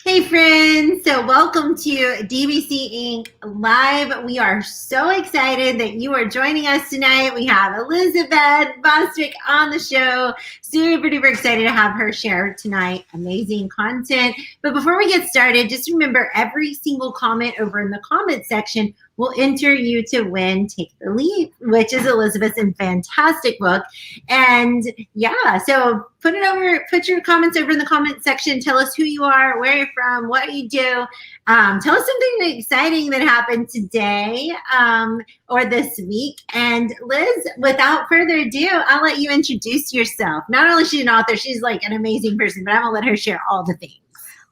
Hey friends, so welcome to DBC Inc. Live. We are so excited that you are joining us tonight. We have Elisabeth Bostwick on the show. Super duper excited to have her share tonight. Amazing content. But before we get started, just remember every single comment over in the comment section will enter you to win Take the Leap, which is Elisabeth's fantastic book. And yeah, so put your comments over in the comment section. Tell us who you are, where you're from, what you do. Tell us something exciting that happened today or this week. And Liz, without further ado, I'll let you introduce yourself. Not only is she an author, she's like an amazing person, but I'm gonna let her share all the things.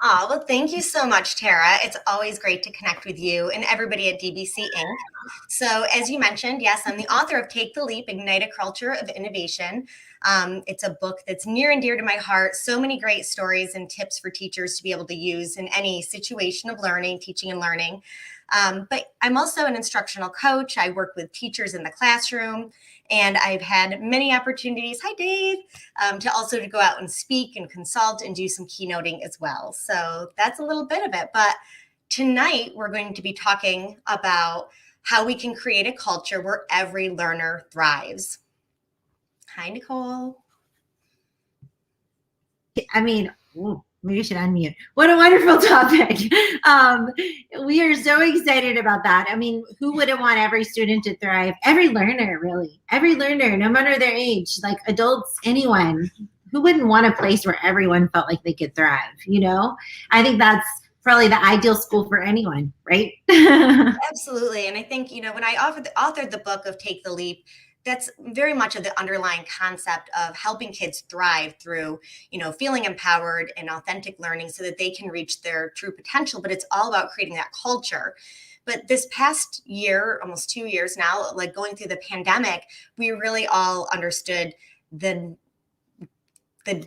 Oh, well, thank you so much, Tara. It's always great to connect with you and everybody at DBC Inc. So as you mentioned, yes, I'm the author of Take the Leap, Ignite a Culture of Innovation. It's a book that's near and dear to my heart. So many great stories and tips for teachers to be able to use in any situation of learning, teaching and learning. But I'm also an instructional coach. I work with teachers in the classroom, and I've had many opportunities, hi Dave, to also to go out and speak and consult and do some keynoting as well. So that's a little bit of it. But tonight we're going to be talking about how we can create a culture where every learner thrives. Hi, Nicole. I mean, maybe you should unmute. What a wonderful topic. We are so excited about that. I mean, who wouldn't want every student to thrive? Every learner, really. Every learner, no matter their age, like adults, anyone. Who wouldn't want a place where everyone felt like they could thrive, you know? I think that's probably the ideal school for anyone, right? Absolutely. And I think, when I authored the book of Take the Leap, that's very much of the underlying concept of helping kids thrive through, feeling empowered and authentic learning so that they can reach their true potential. But it's all about creating that culture. But this past year, almost 2 years now, like going through the pandemic, we really all understood the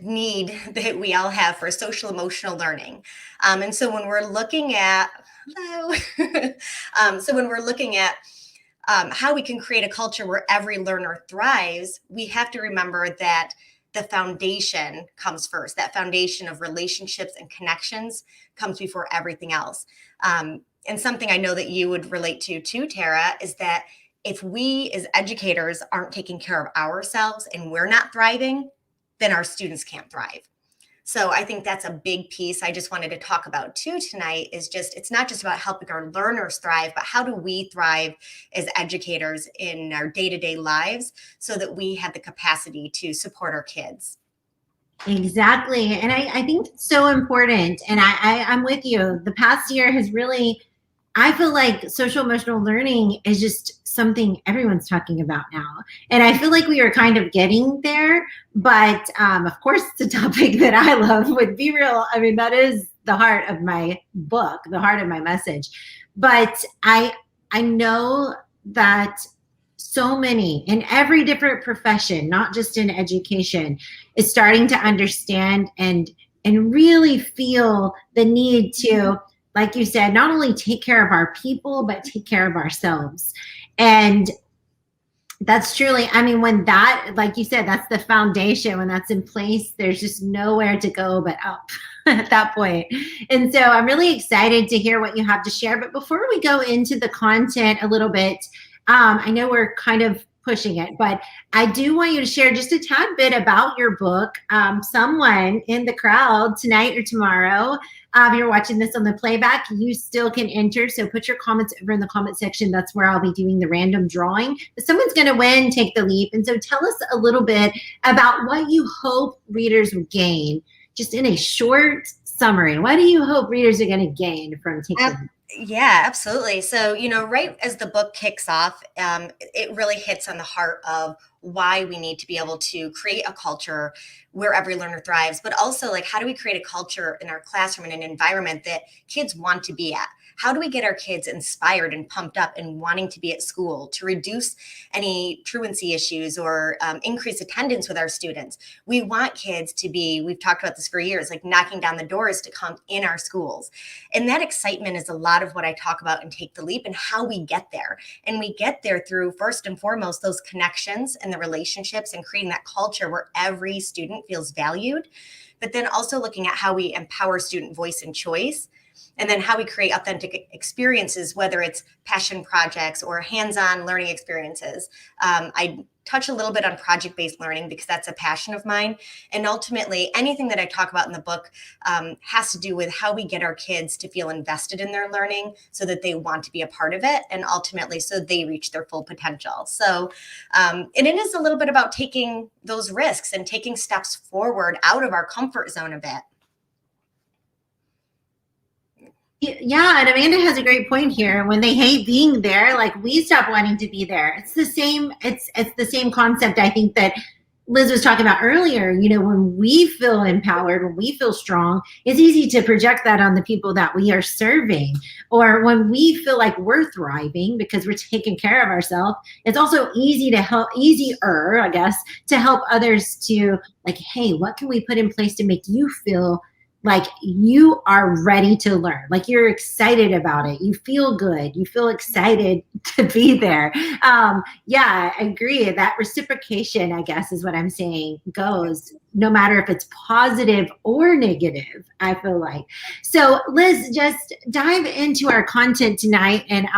need that we all have for social emotional learning. And so when we're looking at, how we can create a culture where every learner thrives, we have to remember that the foundation comes first. That foundation of relationships and connections comes before everything else. And something I know that you would relate to too, Tara, is that if we as educators aren't taking care of ourselves and we're not thriving, then our students can't thrive. So I think that's a big piece I just wanted to talk about too tonight is it's not just about helping our learners thrive, but how do we thrive as educators in our day-to-day lives so that we have the capacity to support our kids. Exactly. And I think it's so important. And I'm with you. The past year has really, I feel like social emotional learning is just something everyone's talking about now. And I feel like we are kind of getting there. But of course, it's a topic that I love with Be Real. I mean, that is the heart of my book, the heart of my message. But I know that so many in every different profession, not just in education, is starting to understand and really feel the need to, like you said, not only take care of our people, but take care of ourselves. And that's truly, I mean, when that, like you said, that's the foundation, when that's in place, there's just nowhere to go but up at that point. And so I'm really excited to hear what you have to share. But before we go into the content a little bit, I know we're kind of pushing it, but I do want you to share just a tad bit about your book. Someone in the crowd tonight or tomorrow, if you're watching this on the playback, you still can enter. So put your comments over in the comment section. That's where I'll be doing the random drawing. But someone's going to win Take the Leap. And so tell us a little bit about what you hope readers will gain, just in a short summary. What do you hope readers are going to gain from Take the Leap? Yeah, absolutely. So, right as the book kicks off, it really hits on the heart of why we need to be able to create a culture where every learner thrives, but also like, how do we create a culture in our classroom and an environment that kids want to be at? how do we get our kids inspired and pumped up and wanting to be at school, to reduce any truancy issues or increase attendance with our students? We want kids to be, we've talked about this for years, like knocking down the doors to come in our schools. And that excitement is a lot of what I talk about in Take the Leap and how we get there. And we get there through, first and foremost, those connections and the relationships and creating that culture where every student feels valued, but then also looking at how we empower student voice and choice, and then how we create authentic experiences, whether it's passion projects or hands-on learning experiences. I touch a little bit on project-based learning because that's a passion of mine. And ultimately, anything that I talk about in the book has to do with how we get our kids to feel invested in their learning so that they want to be a part of it, and ultimately so they reach their full potential. So, and it is a little bit about taking those risks and taking steps forward out of our comfort zone a bit. Yeah, and Amanda has a great point here. When they hate being there, like, we stop wanting to be there. It's the same. It's the same concept, I think, that Liz was talking about earlier. You know, when we feel empowered, when we feel strong, it's easy to project that on the people that we are serving. Or when we feel like we're thriving because we're taking care of ourselves, it's also easy to help, easier, I guess, to help others to, like, hey, what can we put in place to make you feel like you are ready to learn, like you're excited about it, you feel good, you feel excited to be there. Yeah, I agree. That reciprocation, I guess, is what I'm saying, goes no matter if it's positive or negative, I feel like. So Liz, just dive into our content tonight, and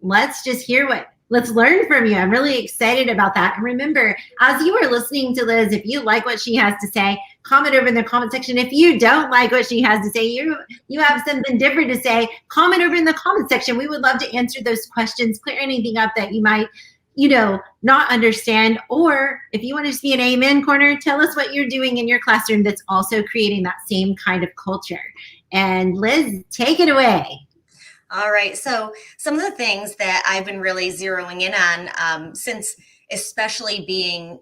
let's just hear let's learn from you. I'm really excited about that. And remember, as you are listening to Liz, if you like what she has to say, comment over in the comment section. If you don't like what she has to say, you have something different to say, comment over in the comment section. We would love to answer those questions, clear anything up that you might, not understand. Or if you want to just be an amen corner, tell us what you're doing in your classroom that's also creating that same kind of culture. And Liz, take it away. All right. So some of the things that I've been really zeroing in on since, especially being,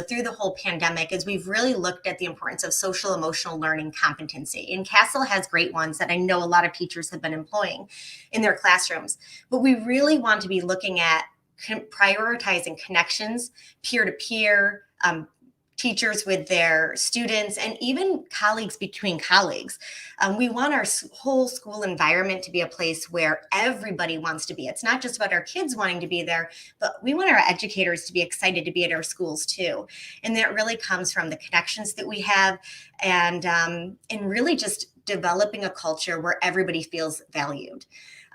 through the whole pandemic, is we've really looked at the importance of social emotional learning competency. And CASEL has great ones that I know a lot of teachers have been employing in their classrooms. But we really want to be looking at prioritizing connections, peer-to-peer, teachers with their students, and even colleagues between colleagues. We want our whole school environment to be a place where everybody wants to be. It's not just about our kids wanting to be there, but we want our educators to be excited to be at our schools too. And that really comes from the connections that we have, and really just developing a culture where everybody feels valued.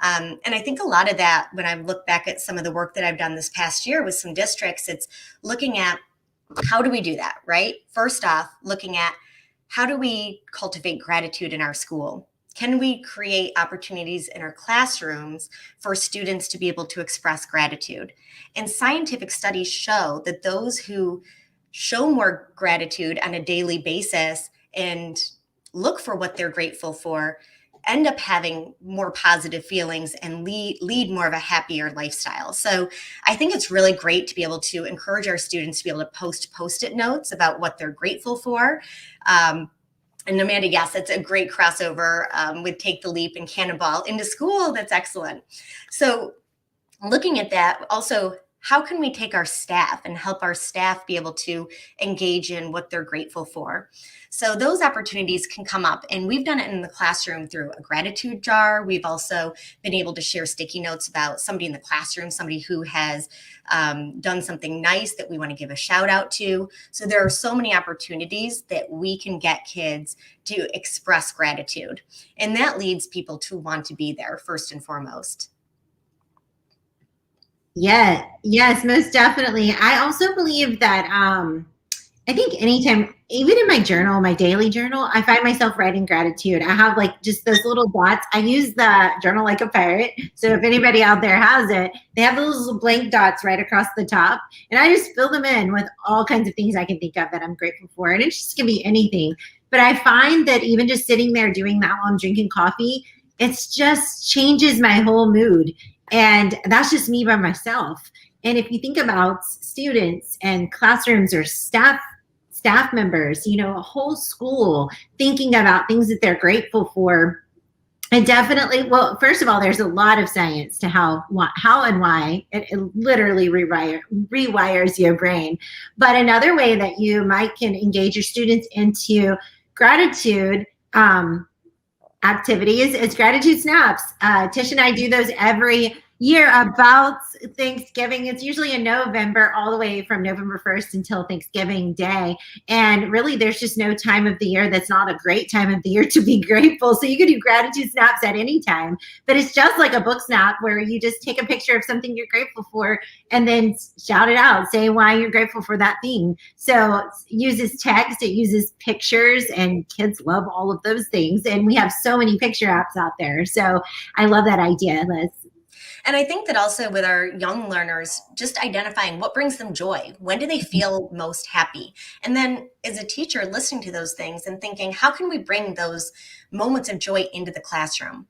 And I think a lot of that, when I look back at some of the work that I've done this past year with some districts, it's looking at how do we do that, right? First off, looking at how do we cultivate gratitude in our school? Can we create opportunities in our classrooms for students to be able to express gratitude? And scientific studies show that those who show more gratitude on a daily basis and look for what they're grateful for end up having more positive feelings and lead more of a happier lifestyle. So I think it's really great to be able to encourage our students to be able to post Post-it notes about what they're grateful for. And Amanda, yes, it's a great crossover with Take the Leap and Cannonball into school. That's excellent. So looking at that, also, how can we take our staff and help our staff be able to engage in what they're grateful for? So those opportunities can come up, and we've done it in the classroom through a gratitude jar. We've also been able to share sticky notes about somebody in the classroom, somebody who has done something nice that we want to give a shout out to. So there are so many opportunities that we can get kids to express gratitude, and that leads people to want to be there first and foremost. Yeah, yes, most definitely. I also believe that I think anytime, even in my journal, my daily journal, I find myself writing gratitude. I have like just those little dots. I use the journal like a pirate. So if anybody out there has it, they have those little blank dots right across the top. And I just fill them in with all kinds of things I can think of that I'm grateful for. And it just can be anything. But I find that even just sitting there doing that while I'm drinking coffee, it's just changes my whole mood. And that's just me by myself. And if you think about students and classrooms or staff members, a whole school thinking about things that they're grateful for, And definitely, well, first of all, there's a lot of science to how and why it literally rewires your brain. But another way that you might can engage your students into gratitude activities is gratitude snaps. Tish and I do those every year about Thanksgiving. It's usually in November, all the way from November 1st until Thanksgiving Day. And really, there's just no time of the year that's not a great time of the year to be grateful. So you can do gratitude snaps at any time, but it's just like a book snap where you just take a picture of something you're grateful for and then shout it out, say why you're grateful for that thing. So it uses text, it uses pictures, and kids love all of those things. And we have so many picture apps out there. So I love that idea, Liz. And I think that also with our young learners, just identifying what brings them joy. When do they feel most happy? And then as a teacher, listening to those things and thinking, how can we bring those moments of joy into the classroom?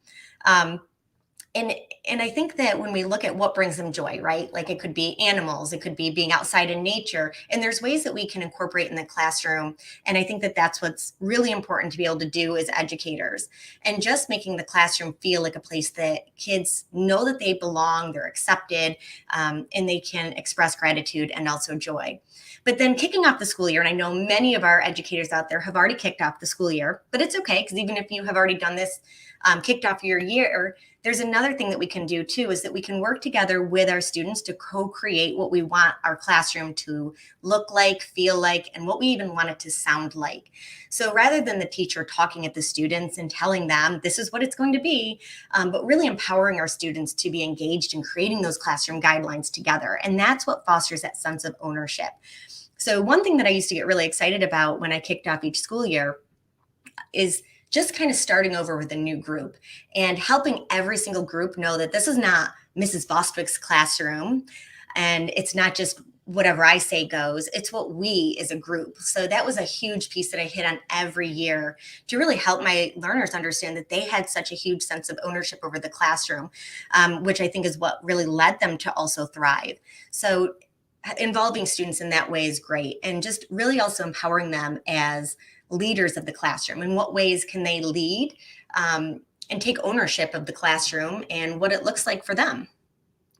And I think that when we look at what brings them joy, right? Like it could be animals, it could be being outside in nature, and there's ways that we can incorporate in the classroom. And I think that that's what's really important to be able to do as educators, and just making the classroom feel like a place that kids know that they belong, they're accepted, and they can express gratitude and also joy. But then kicking off the school year, and I know many of our educators out there have already kicked off the school year, but it's okay, because even if you have already done this, kicked off your year, there's another thing that we can do too, is that we can work together with our students to co-create what we want our classroom to look like, feel like, and what we even want it to sound like. So rather than the teacher talking at the students and telling them this is what it's going to be, but really empowering our students to be engaged in creating those classroom guidelines together. And that's what fosters that sense of ownership. So one thing that I used to get really excited about when I kicked off each school year is just kind of starting over with a new group and helping every single group know that this is not Mrs. Bostwick's classroom, and it's not just whatever I say goes, it's what we as a group. So that was a huge piece that I hit on every year to really help my learners understand that they had such a huge sense of ownership over the classroom, which I think is what really led them to also thrive. So involving students in that way is great, and just really also empowering them as leaders of the classroom. In what ways can they lead and take ownership of the classroom and what it looks like for them?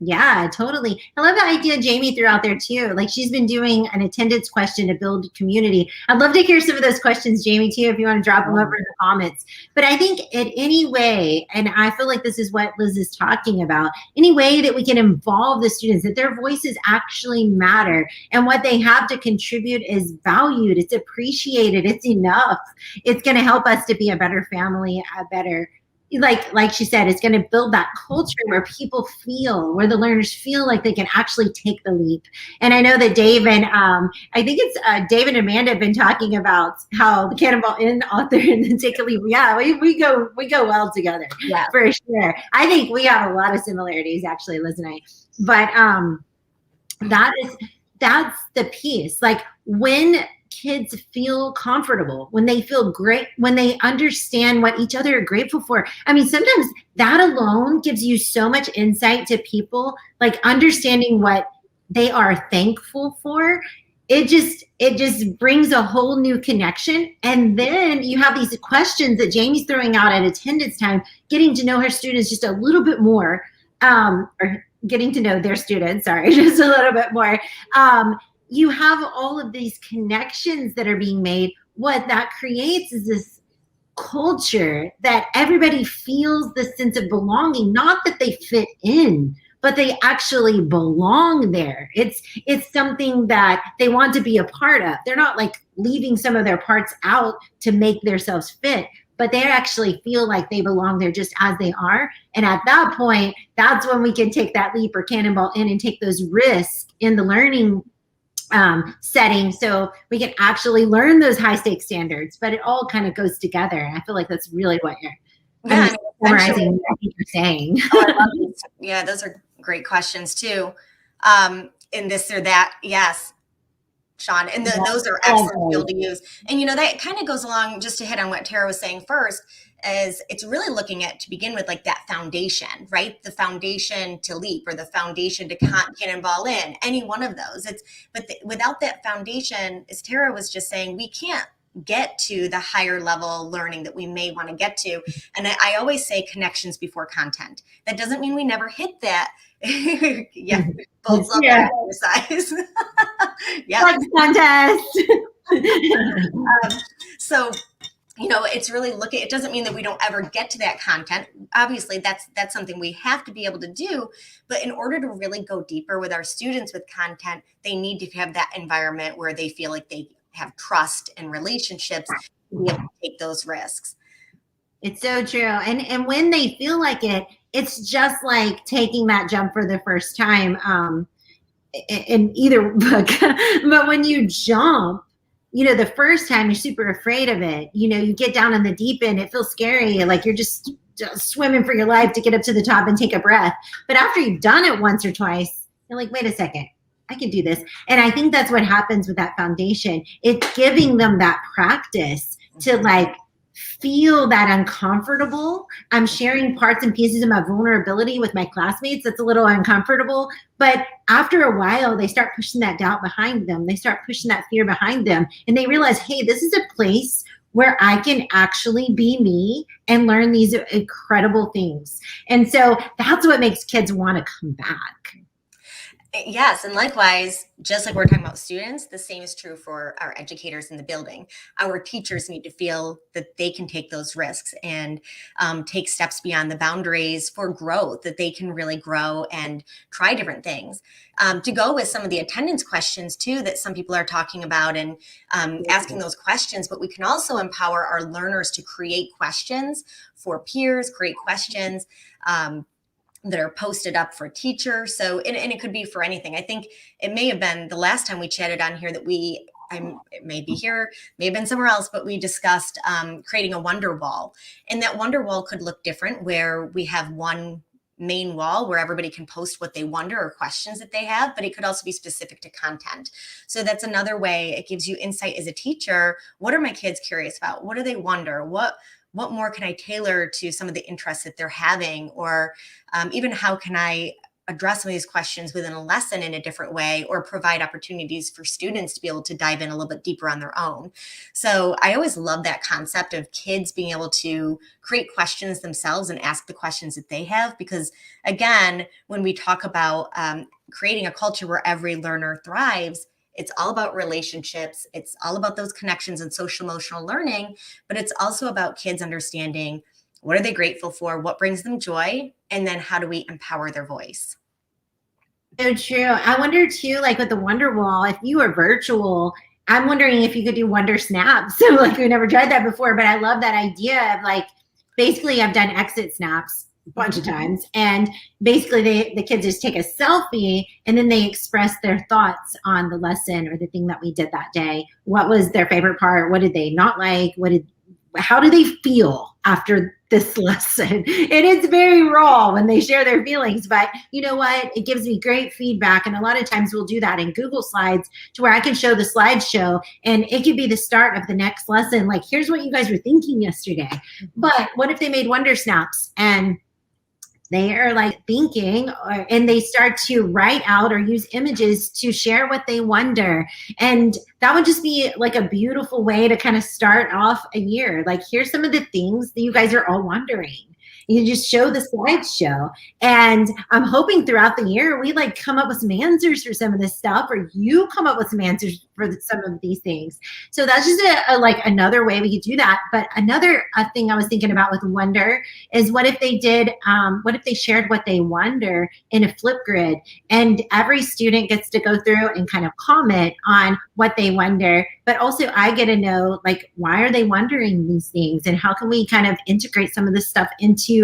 Yeah, totally. I love the idea Jamie threw out there too. Like she's been doing an attendance question to build community. I'd love to hear some of those questions, Jamie, too, if you want to drop them over in the comments. But I think in any way, and I feel like this is what Liz is talking about, any way that we can involve the students, that their voices actually matter and what they have to contribute is valued, it's appreciated, it's enough. It's going to help us to be a better family, a better, like she said, it's going to build that culture where people feel, where the learners feel like they can actually take the leap. And I know that Dave and I think it's Dave and Amanda have been talking about how the Cannonball Inn author and the Take a Leap. Yeah, we go well together. Yeah, for sure. I think we have a lot of similarities, actually, Liz and I. But that's the piece. Like when kids feel comfortable, when they feel great, when they understand what each other are grateful for. I mean, sometimes that alone gives you so much insight to people, like understanding what they are thankful for. It just brings a whole new connection. And then you have these questions that Jamie's throwing out at attendance time, getting to know her students just a little bit more, or getting to know their students, sorry, just a little bit more. You have all of these connections that are being made. What that creates is this culture that everybody feels the sense of belonging, not that they fit in, but they actually belong there. It's something that they want to be a part of. They're not like leaving some of their parts out to make themselves fit, but they actually feel like they belong there just as they are. And at that point, that's when we can take that leap or cannonball in and take those risks in the learning setting, so we can actually learn those high stakes standards. But it all kind of goes together. And I feel like that's really what you're summarizing what you're saying. Oh, I love these. Yeah, those are great questions too. In this or that, yes, Sean. And those are excellent field to use. And you know, that kind of goes along, just to hit on what Tara was saying first, is it's really looking at, to begin with, like that foundation, right? The foundation to leap, or the foundation to cannonball in, any one of those. Without that foundation, as Tara was just saying, we can't get to the higher level learning that we may want to get to. And I always say connections before content. That doesn't mean we never hit that. Yeah, both love that exercise. Yeah. Like contest. So, you know, it's really it doesn't mean that we don't ever get to that content. Obviously, that's something we have to be able to do. But in order to really go deeper with our students with content, they need to have that environment where they feel like they have trust and relationships to be able to take those risks. It's so true. And when they feel like it, it's just like taking that jump for the first time in either book. But when you jump, you know, the first time you're super afraid of it. You know, you get down in the deep end, it feels scary. Like you're just swimming for your life to get up to the top and take a breath. But after you've done it once or twice, you're like, wait a second, I can do this. And I think that's what happens with that foundation. It's giving them that practice to like feel that uncomfortable. I'm sharing parts and pieces of my vulnerability with my classmates. That's a little uncomfortable. But after a while, they start pushing that doubt behind them. They start pushing that fear behind them. And they realize, hey, this is a place where I can actually be me and learn these incredible things. And so that's what makes kids want to come back. Yes, and likewise, just like we're talking about students, the same is true for our educators in the building. Our teachers need to feel that they can take those risks and take steps beyond the boundaries for growth, that they can really grow and try different things. To go with some of the attendance questions too, that some people are talking about and asking those questions, but we can also empower our learners to create questions for peers, create questions that are posted up for teachers. So, and it could be for anything. I think it may have been the last time we chatted on here that it may be here, may have been somewhere else, but we discussed creating a wonder wall. And that wonder wall could look different, where we have one main wall where everybody can post what they wonder or questions that they have, but it could also be specific to content. So that's another way it gives you insight as a teacher. What are my kids curious about? What do they wonder? What more can I tailor to some of the interests that they're having? Or even how can I address some of these questions within a lesson in a different way, or provide opportunities for students to be able to dive in a little bit deeper on their own. So I always love that concept of kids being able to create questions themselves and ask the questions that they have. Because again, when we talk about creating a culture where every learner thrives, it's all about relationships. It's all about those connections and social emotional learning, but it's also about kids understanding what are they grateful for, what brings them joy, and then how do we empower their voice. So true. I wonder too, like with the Wonder Wall, if you were virtual, I'm wondering if you could do Wonder Snaps. So like we never tried that before, but I love that idea of like, basically I've done exit snaps a bunch of times, and basically the kids just take a selfie and then they express their thoughts on the lesson or the thing that we did that day. What was their favorite part? What did they not like? How do they feel after this lesson? And it's very raw when they share their feelings, but you know what? It gives me great feedback. And a lot of times we'll do that in Google Slides to where I can show the slideshow and it could be the start of the next lesson. Like, here's what you guys were thinking yesterday. But what if they made Wonder Snaps and they are like thinking, and they start to write out or use images to share what they wonder. And that would just be like a beautiful way to kind of start off a year. Like, here's some of the things that you guys are all wondering. You just show the slideshow. And I'm hoping throughout the year, we like come up with some answers for some of this stuff, or you come up with some answers for some of these things. So that's just like another way we could do that. But another thing I was thinking about with Wonder is what if they did, what if they shared what they wonder in a Flipgrid, and every student gets to go through and kind of comment on what they wonder, but also I get to know, like, why are they wondering these things, and how can we kind of integrate some of this stuff into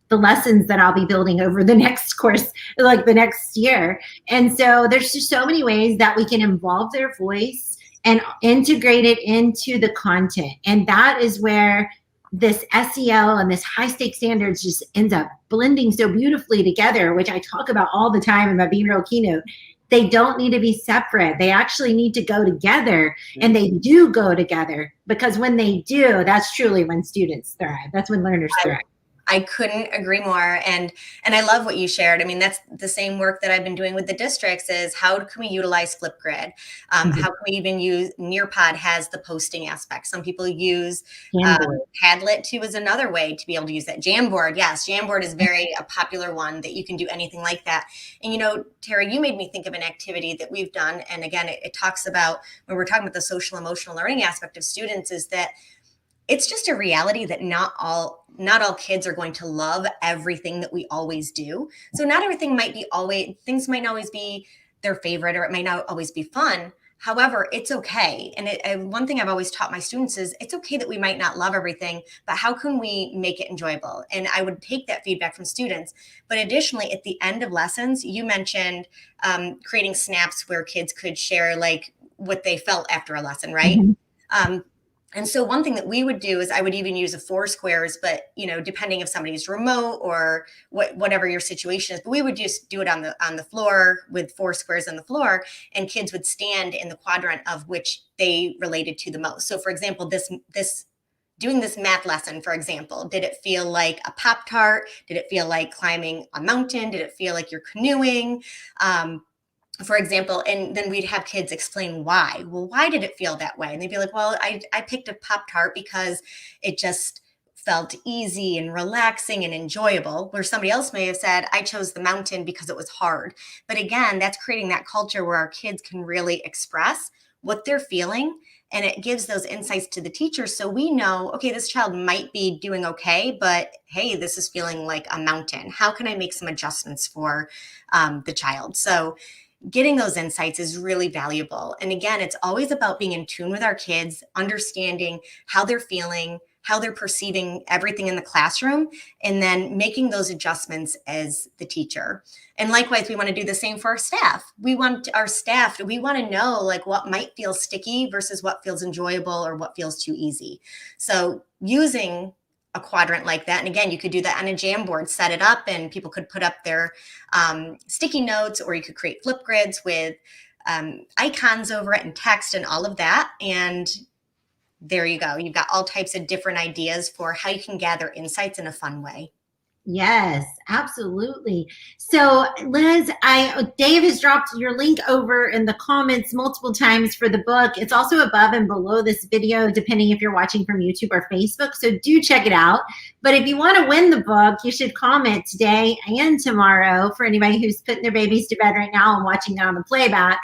the lessons that I'll be building over the next course, like the next year. And so there's just so many ways that we can involve their voice and integrate it into the content. And that is where this SEL and this high stakes standards just ends up blending so beautifully together, which I talk about all the time in my Be Real keynote. They don't need to be separate. They actually need to go together, and they do go together, because when they do, that's truly when students thrive. That's when learners thrive. I couldn't agree more. And I love what you shared. I mean, that's the same work that I've been doing with the districts is how can we utilize Flipgrid? How can we even use Nearpod has the posting aspect. Some people use Padlet too is another way to be able to use that. Jamboard, yes, Jamboard is very a popular one that you can do anything like that. And you know, Tara, you made me think of an activity that we've done. And again, it talks about when we're talking about the social emotional learning aspect of students is that it's just a reality that not all kids are going to love everything that we always do. So not everything might be always, things might not always be their favorite, or it might not always be fun. However, it's okay. And one thing I've always taught my students is it's okay that we might not love everything, but how can we make it enjoyable? And I would take that feedback from students. But additionally, at the end of lessons, you mentioned creating snaps where kids could share like what they felt after a lesson, right? And so one thing that we would do is I would even use a Foursquares, but you know, depending if somebody's remote or whatever your situation is, but we would just do it on the floor with Foursquares on the floor, and kids would stand in the quadrant of which they related to the most. So for example, doing this math lesson, for example, did it feel like a Pop-Tart? Did it feel like climbing a mountain? Did it feel like you're canoeing? For example, and then we'd have kids explain why. Well, why did it feel that way? And they'd be like, well, I picked a Pop-Tart because it just felt easy and relaxing and enjoyable, where somebody else may have said, I chose the mountain because it was hard. But again, that's creating that culture where our kids can really express what they're feeling, and it gives those insights to the teacher. So we know, okay, this child might be doing okay, but hey, this is feeling like a mountain. How can I make some adjustments for the child? So getting those insights is really valuable. And again, it's always about being in tune with our kids, understanding how they're feeling, how they're perceiving everything in the classroom, and then making those adjustments as the teacher. And likewise, we want to do the same for our staff. We want to know like what might feel sticky versus what feels enjoyable or what feels too easy. So using a quadrant like that. And again, you could do that on a Jamboard, set it up, and people could put up their sticky notes, or you could create Flipgrids with icons over it and text and all of that. And there you go. You've got all types of different ideas for how you can gather insights in a fun way. Yes, absolutely. So Liz, Dave has dropped your link over in the comments multiple times for the book. It's also above and below this video, depending if you're watching from YouTube or Facebook. So do check it out. But if you want to win the book, you should comment today and tomorrow for anybody who's putting their babies to bed right now and watching it on the playback.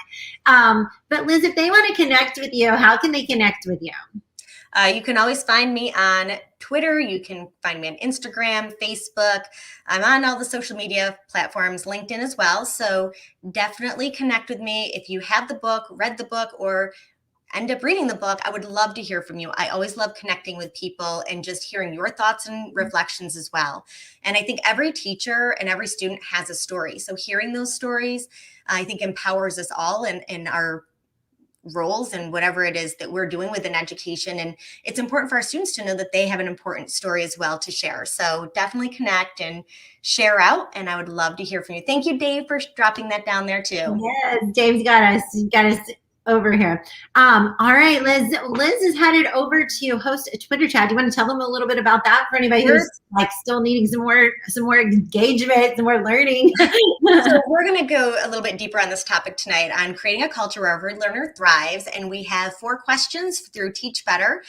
But Liz, if they want to connect with you, how can they connect with you? You can always find me on Twitter. You can find me on Instagram, Facebook. I'm on all the social media platforms, LinkedIn as well. So definitely connect with me. If you have the book, read the book, or end up reading the book, I would love to hear from you. I always love connecting with people and just hearing your thoughts and reflections as well. And I think every teacher and every student has a story. So hearing those stories, I think empowers us all in our roles and whatever it is that we're doing within education. And it's important for our students to know that they have an important story as well to share. So definitely connect and share out. And I would love to hear from you. Thank you, Dave, for dropping that down there too. Yes, Dave's got us. He's got us over here. All right, Liz. Liz is headed over to host a Twitter chat. Do you want to tell them a little bit about that for anybody who's like still needing some more engagement, some more learning? So we're going to go a little bit deeper on this topic tonight on creating a culture where every learner thrives. And we have 4 questions through Teach Better.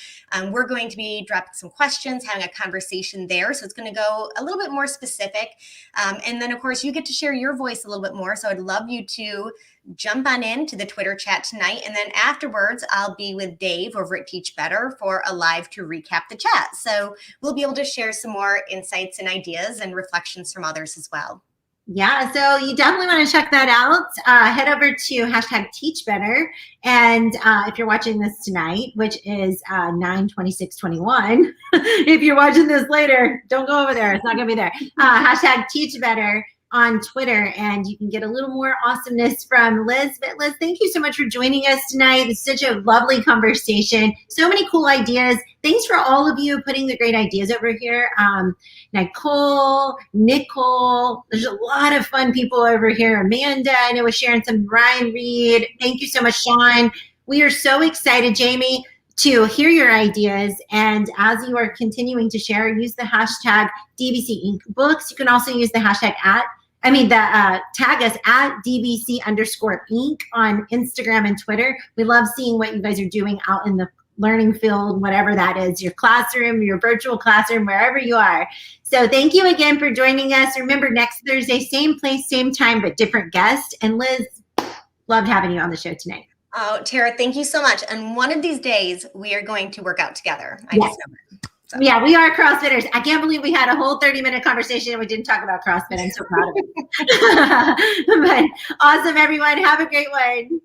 We're going to be dropping some questions, having a conversation there. So it's going to go a little bit more specific. And then, of course, you get to share your voice a little bit more. So I'd love you to jump on in to the Twitter chat tonight. And then afterwards, I'll be with Dave over at Teach Better for a live to recap the chat. So we'll be able to share some more insights and ideas and reflections from others as well. Yeah, so you definitely want to check that out. Head over to #TeachBetter. And if you're watching this tonight, which is 9/26/21, if you're watching this later, don't go over there. It's not going to be there. #TeachBetter on Twitter, and you can get a little more awesomeness from Liz. But Liz, thank you so much for joining us tonight. It's such a lovely conversation. So many cool ideas. Thanks for all of you putting the great ideas over here. Nicole, there's a lot of fun people over here. Amanda, I know, was sharing some. Ryan Reed. Thank you so much, Sean. We are so excited. Jamie, to hear your ideas. And as you are continuing to share, use the hashtag DBC Inc. Books. You can also use the hashtag tag us at DBC_Inc. on Instagram and Twitter. We love seeing what you guys are doing out in the learning field, whatever that is, your classroom, your virtual classroom, wherever you are. So thank you again for joining us. Remember, next Thursday, same place, same time, but different guest. And Liz, loved having you on the show tonight. Oh, Tara, thank you so much. And one of these days, we are going to work out together. I Yes. just know it. So. Yeah, we are CrossFitters. I can't believe we had a whole 30-minute conversation and we didn't talk about CrossFit. I'm so proud of it. But awesome, everyone. Have a great one.